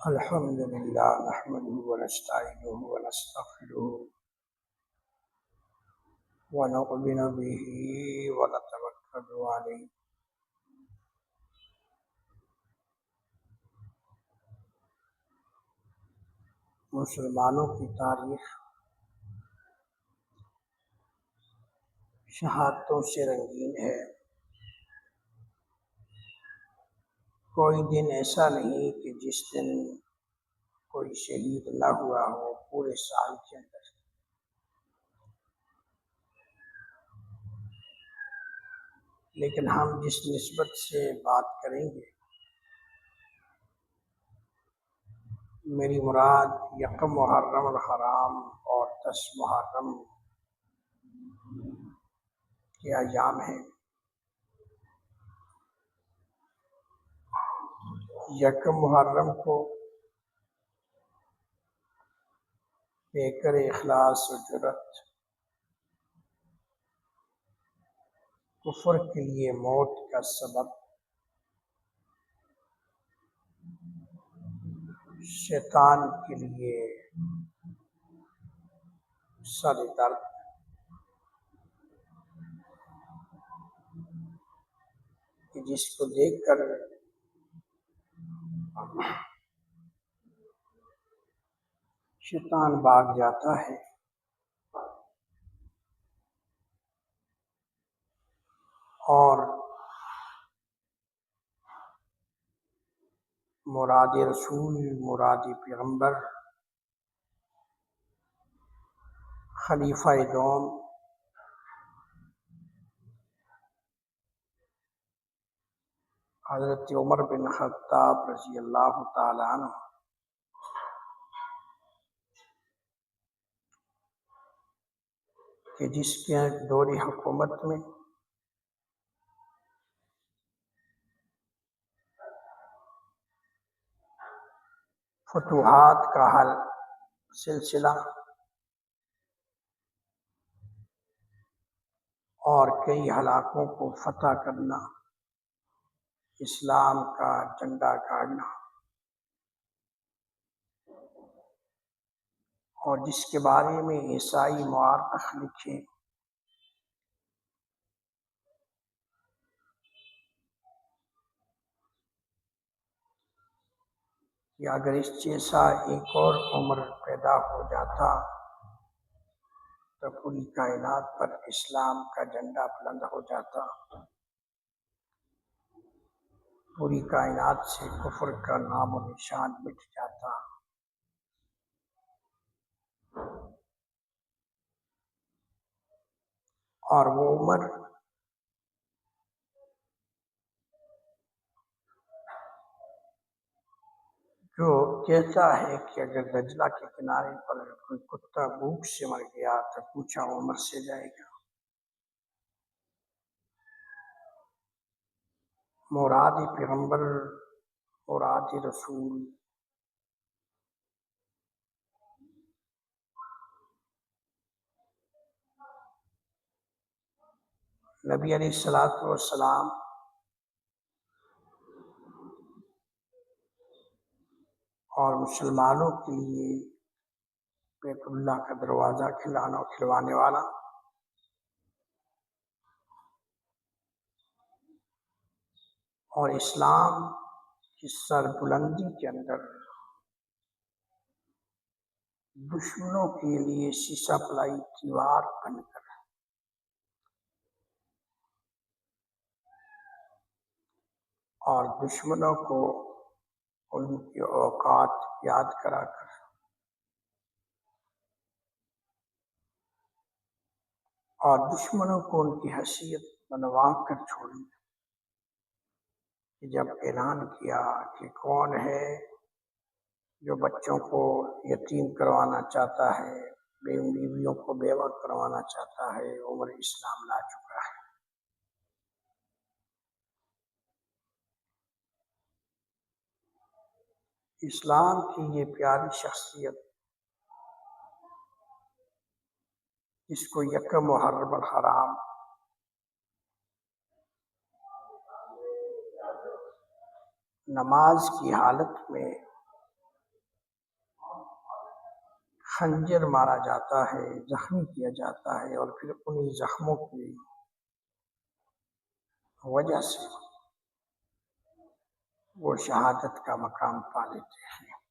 الحمد لله نحمده ونستعينه ونستغفره ونؤمن به ونتوكل عليه. مسلمانوں کی تاریخ شہادتوں سے رنگین ہے. کوئی دن ایسا نہیں کہ جس دن کوئی شہید نہ ہوا ہو پورے سال کے اندر. لیکن ہم جس نسبت سے بات کریں گے میری مراد یکم محرم الحرام اور 10 محرم کے ایام ہیں. یکم محرم کو پیکر اخلاص و جرت کفر کے لیے موت کا سبب، شیطان کے لیے سر درد، کہ جس کو دیکھ کر شیطان بھاگ جاتا ہے. اور مراد رسول، مراد پیغمبر، خلیفہ دوم حضرت عمر بن خطاب رضی اللہ تعالی عنہ کہ جس کے دور حکومت میں فتوحات کا حل سلسلہ اور کئی علاقوں کو فتح کرنا، اسلام کا جھنڈا گاڑنا، اور جس کے بارے میں عیسائی مورخ لکھے کہ اگر اس جیسا ایک اور عمر پیدا ہو جاتا تو پوری کائنات پر اسلام کا جھنڈا بلند ہو جاتا، پوری کائنات سے کفر کا نام و نشان مٹ جاتا. اور وہ عمر جو کہتا ہے کہ اگر دجلہ کے کنارے پر کوئی کتا بھوک سے مر گیا تو پوچھا عمر سے جائے گا. مراد پیغمبر، مراد رسول نبی علیہ الصلوۃ والسلام اور مسلمانوں کے لیے بیت اللہ کا دروازہ کھلوانے والا، اور اسلام کی سربلندی کے اندر دشمنوں کے لیے شیشہ پلائی دیوار بن کر اور دشمنوں کو ان کے اوقات یاد کرا کر اور دشمنوں کو ان کی حیثیت بنوا کر چھوڑی. جب اعلان کیا کہ کون ہے جو بچوں کو یتیم کروانا چاہتا ہے، بیویوں کو بیوہ کروانا چاہتا ہے، عمر اسلام لا چکا ہے. اسلام کی یہ پیاری شخصیت جس کو یکم محرم الحرام نماز کی حالت میں خنجر مارا جاتا ہے، زخمی کیا جاتا ہے، اور پھر انہی زخموں کی وجہ سے وہ شہادت کا مقام پا لیتے ہیں۔